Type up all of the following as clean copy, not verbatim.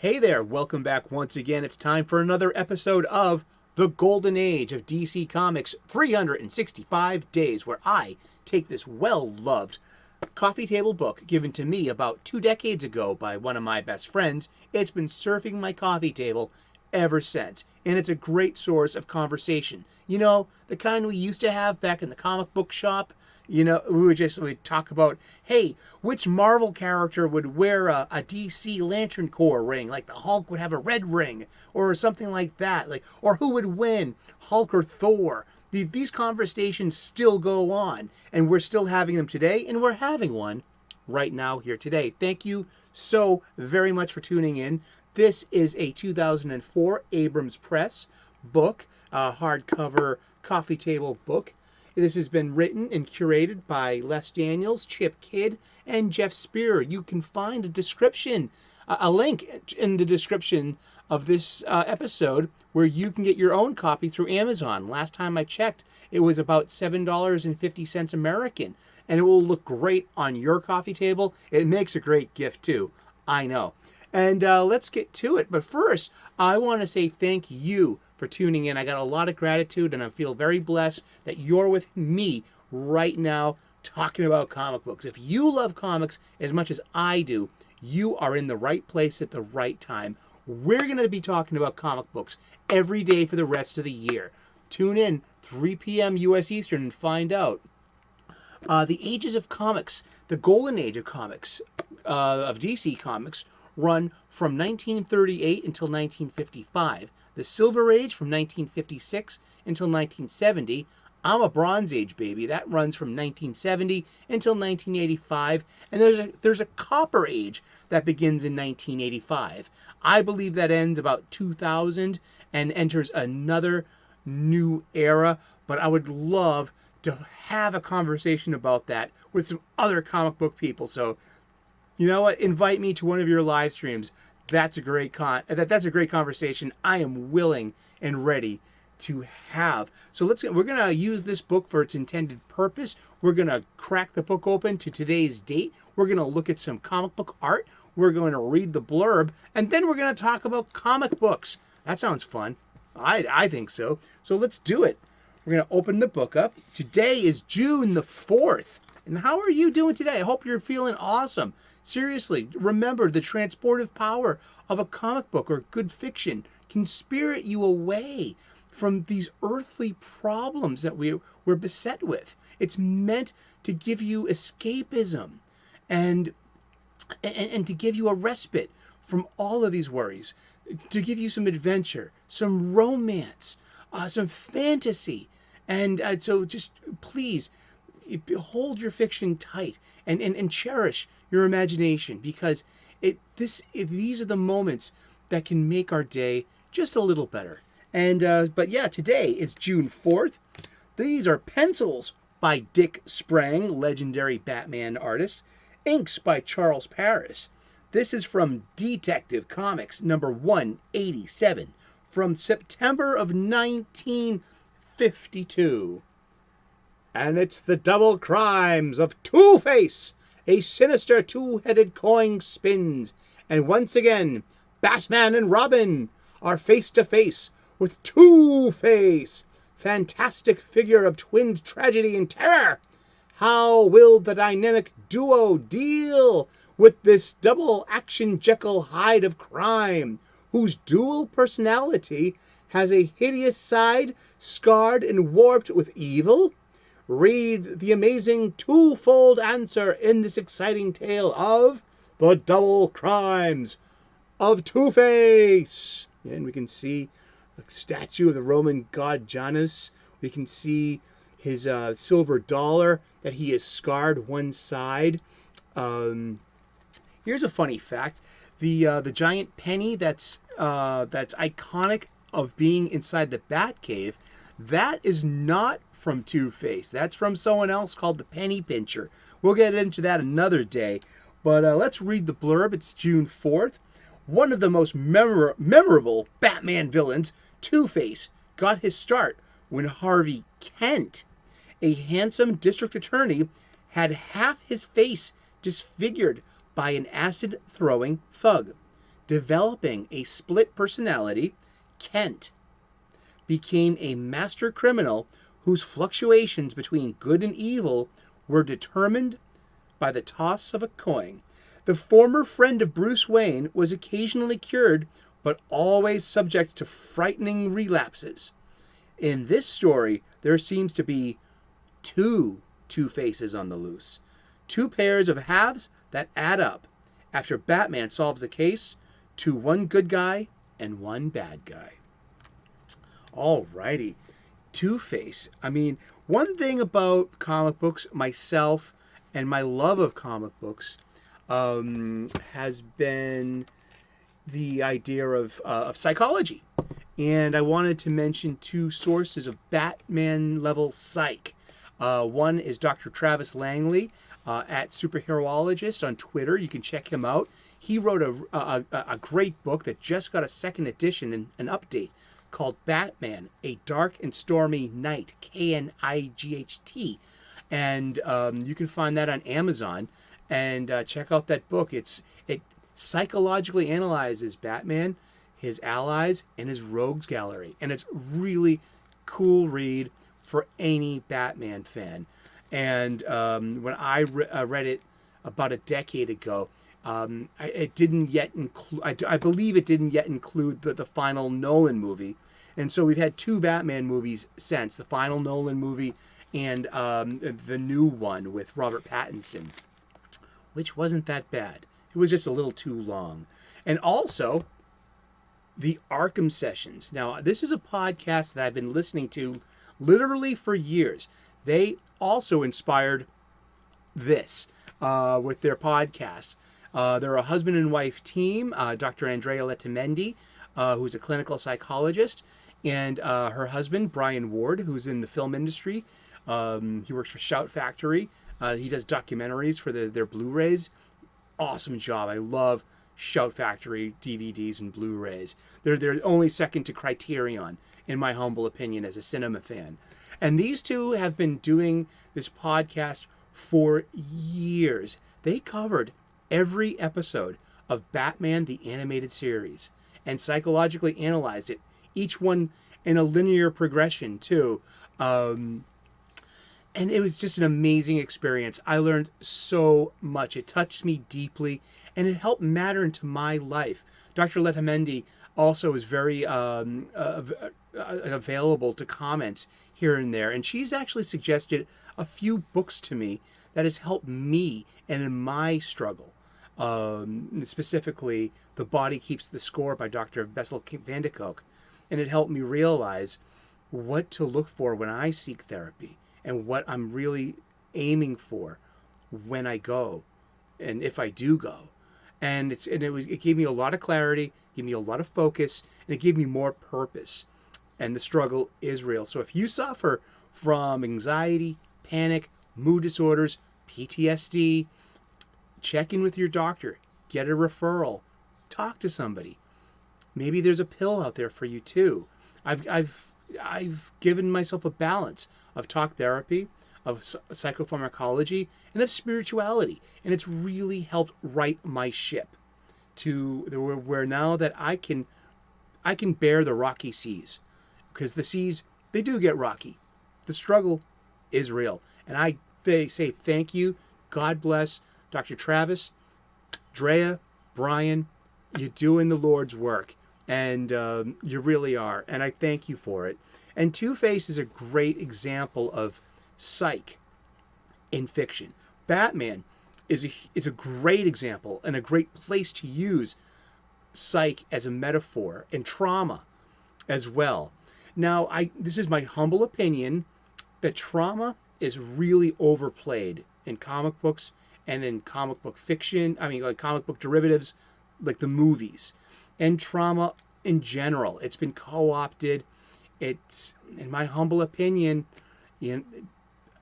Hey there, welcome back once again. It's time for another episode of The Golden Age of DC Comics 365 Days, where I take this well-loved coffee table book given to me about 2 decades ago by one of my best friends. It's been surfing my coffee table ever since, and it's a great source of conversation. You know, the kind we used to have back in the comic book shop. You know, we'd talk about, hey, which Marvel character would wear a DC Lantern Corps ring? Like the Hulk would have a red ring, or something like that. Or who would win, Hulk or Thor? These conversations still go on, and we're still having them today, and we're having one right now here today. Thank you so very much for tuning in. This is a 2004 Abrams Press book, a hardcover coffee table book. This has been written and curated by Les Daniels, Chip Kidd, and Geoff Spear. You can find a link in the description of this episode where you can get your own copy through Amazon. Last time I checked, it was about $7.50 American, and it will look great on your coffee table. It makes a great gift too, I know. And let's get to it. But first, I want to say thank you for tuning in. I got a lot of gratitude, and I feel very blessed that you're with me right now talking about comic books. If you love comics as much as I do, you are in the right place at the right time. We're going to be talking about comic books every day for the rest of the year. Tune in 3 p.m. U.S. Eastern and find out. The ages of comics, the golden age of comics, of DC Comics, run from 1938 until 1955. The Silver Age from 1956 until 1970. I'm a Bronze Age baby. That runs from 1970 until 1985. And there's a Copper Age that begins in 1985. I believe that ends about 2000 and enters another new era. But I would love to have a conversation about that with some other comic book people. So, you know what? Invite me to one of your live streams. That's a great conversation. I am willing and ready to have. So we're going to use this book for its intended purpose. We're going to crack the book open to today's date. We're going to look at some comic book art. We're going to read the blurb, and then we're going to talk about comic books. That sounds fun. I think so. So let's do it. We're going to open the book up. Today is June the 4th. And how are you doing today? I hope you're feeling awesome. Seriously, remember the transportive power of a comic book or good fiction can spirit you away from these earthly problems that we're beset with. It's meant to give you escapism and to give you a respite from all of these worries, to give you some adventure, some romance, some fantasy. And so just please, hold your fiction tight and cherish your imagination, because these are the moments that can make our day just a little better. And but yeah, today is June 4th. These are pencils by Dick Sprang, legendary Batman artist. Inks by Charles Paris. This is from Detective Comics number 187 from September of 1952. And it's the double crimes of Twoface. A sinister two-headed coin spins. And once again, Batman and Robin are face to face with Twoface, fantastic figure of twinned tragedy and terror. How will the dynamic duo deal with this double action Jekyll Hyde of crime, whose dual personality has a hideous side scarred and warped with evil? Read the amazing twofold answer in this exciting tale of The Double Crimes of Twoface. And we can see a statue of the Roman god Janus. We can see his silver dollar that he has scarred one side. Here's a funny fact. The giant penny that's iconic of being inside the Batcave, that is not from Two-Face. That's from someone else called the Penny Pincher. We'll get into that another day. But let's read the blurb. It's June 4th. One of the most memorable Batman villains, Two-Face, got his start when Harvey Kent, a handsome district attorney, had half his face disfigured by an acid-throwing thug. Developing a split personality, Kent became a master criminal whose fluctuations between good and evil were determined by the toss of a coin. The former friend of Bruce Wayne was occasionally cured, but always subject to frightening relapses. In this story, there seems to be two Two-Faces on the loose. Two pairs of halves that add up after Batman solves the case to one good guy and one bad guy. Alrighty. Two-Face. I mean, one thing about comic books, myself, and my love of comic books has been the idea of psychology. And I wanted to mention two sources of Batman-level psych. One is Dr. Travis Langley at Superheroologist on Twitter. You can check him out. He wrote a great book that just got a second edition and an update called Batman, A Dark and Stormy Night, Knight. And you can find that on Amazon. And check out that book. It psychologically analyzes Batman, his allies, and his rogues gallery. And it's really cool read for any Batman fan. And when I read it about a decade ago, it didn't yet include, I believe it didn't yet include the final Nolan movie. And so we've had two Batman movies since, the final Nolan movie and the new one with Robert Pattinson, which wasn't that bad. It was just a little too long. And also, the Arkham Sessions. Now, this is a podcast that I've been listening to literally for years. They also inspired this with their podcast. They're a husband and wife team, Dr. Andrea Letamendi, who's a clinical psychologist, and her husband, Brian Ward, who's in the film industry. He works for Shout Factory. He does documentaries for their Blu-rays. Awesome job. I love Shout Factory DVDs and Blu-rays. They're only second to Criterion, in my humble opinion, as a cinema fan. And these two have been doing this podcast for years. They covered every episode of Batman the Animated Series and psychologically analyzed it, each one in a linear progression, too. And it was just an amazing experience. I learned so much. It touched me deeply, and it helped matter into my life. Dr. Letamendi also is very available to comments here and there, and she's actually suggested a few books to me that has helped me and in my struggle. Specifically, The Body Keeps the Score by Dr. Bessel van de Kolk. And it helped me realize what to look for when I seek therapy, and what I'm really aiming for when I go, and if I do go. And it gave me a lot of clarity, gave me a lot of focus, and it gave me more purpose. And the struggle is real. So if you suffer from anxiety, panic, mood disorders, PTSD, check in with your doctor, get a referral, talk to somebody. Maybe there's a pill out there for you too. I've given myself a balance of talk therapy, of psychopharmacology, and of spirituality. And it's really helped right my ship to where now that I can bear the rocky seas. Because the seas, they do get rocky. The struggle is real. And they say thank you. God bless Dr. Travis, Drea, Brian. You're doing the Lord's work. And you really are. And I thank you for it. And Two-Face is a great example of psych in fiction. Batman is a great example and a great place to use psych as a metaphor and trauma as well. Now, this is my humble opinion that trauma is really overplayed in comic books and in comic book fiction. I mean, like comic book derivatives, like the movies. And trauma in general. It's been co-opted. It's, in my humble opinion,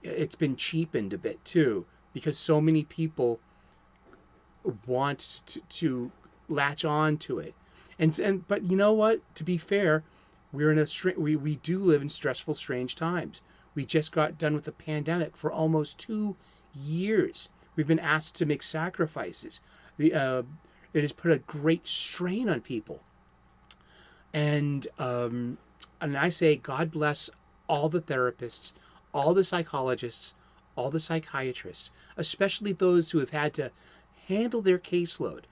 it's been cheapened a bit too, because so many people want to latch on to it. But you know what? To be fair, we do live in stressful, strange times. We just got done with the pandemic for almost 2 years. We've been asked to make sacrifices. it has put a great strain on people. And I say, God bless all the therapists, all the psychologists, all the psychiatrists, especially those who have had to handle their caseload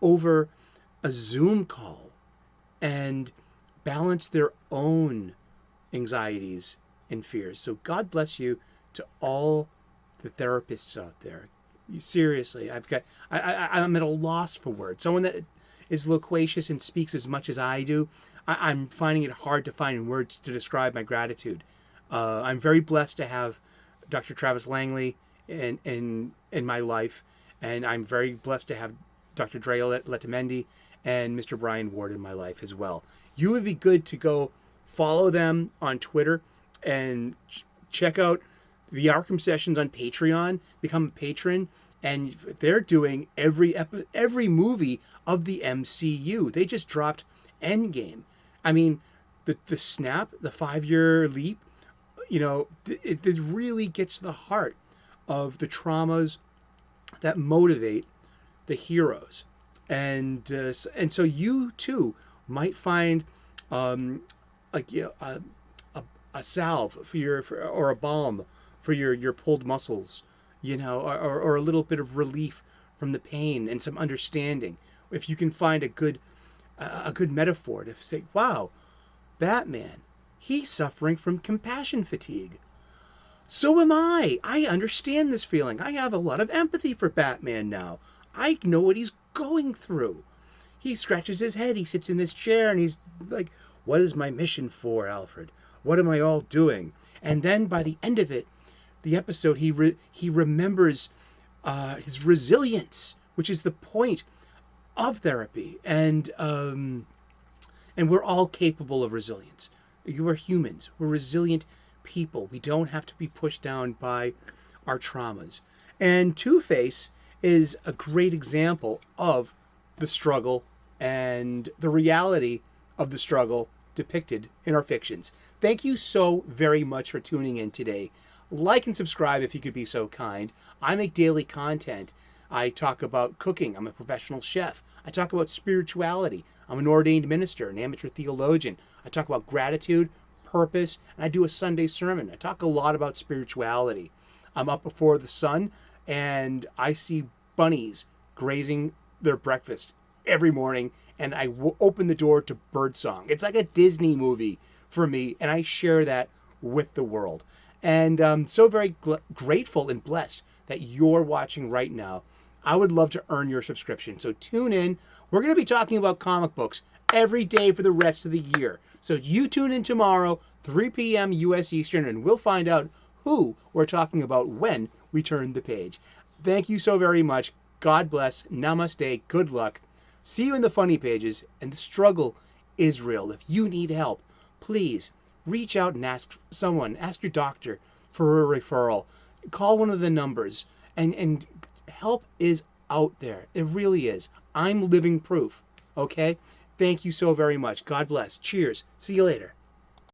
over a Zoom call and balance their own anxieties and fears. So God bless you to all the therapists out there. Seriously, I'm at a loss for words. Someone that is loquacious and speaks as much as I do, I'm finding it hard to find words to describe my gratitude. I'm very blessed to have Dr. Travis Langley in my life, and I'm very blessed to have Dr. Dre Letamendi and Mr. Brian Ward in my life as well. You would be good to go follow them on Twitter and check out the Arkham Sessions on Patreon. Become a patron, and they're doing every movie of the MCU. They just dropped Endgame. I mean, the snap, the 5-year leap, it really gets to the heart of the traumas that motivate the heroes. And so you too might find a salve or a balm for your pulled muscles, or a little bit of relief from the pain and some understanding. If you can find a good metaphor to say, wow, Batman, he's suffering from compassion fatigue. So am I. I understand this feeling. I have a lot of empathy for Batman now. I know what he's going through. He scratches his head, he sits in his chair, and he's like, what is my mission for, Alfred? What am I all doing? And then by the end of it, the episode, he remembers his resilience, which is the point of therapy. And we're all capable of resilience. We're humans. We're resilient people. We don't have to be pushed down by our traumas. And Twoface is a great example of the struggle and the reality of the struggle depicted in our fictions. Thank you so very much for tuning in today. Like and subscribe if you could be so kind. I make daily content. I talk about cooking. I'm a professional chef. I talk about spirituality. I'm an ordained minister, an amateur theologian. I talk about gratitude, purpose, and I do a Sunday sermon. I talk a lot about spirituality. I'm up before the sun, and I see bunnies grazing their breakfast every morning, and I open the door to birdsong. It's like a Disney movie for me, and I share that with the world. And I'm so very grateful and blessed that you're watching right now. I would love to earn your subscription. So tune in. We're going to be talking about comic books every day for the rest of the year. So you tune in tomorrow, 3 p.m. U.S. Eastern, and we'll find out who we're talking about when we turn the page. Thank you so very much. God bless. Namaste. Good luck. See you in the funny pages. And the struggle is real. If you need help, please reach out and ask your doctor for a referral. Call one of the numbers. And help is out there. It really is. I'm living proof. Okay? Thank you so very much. God bless. Cheers. See you later.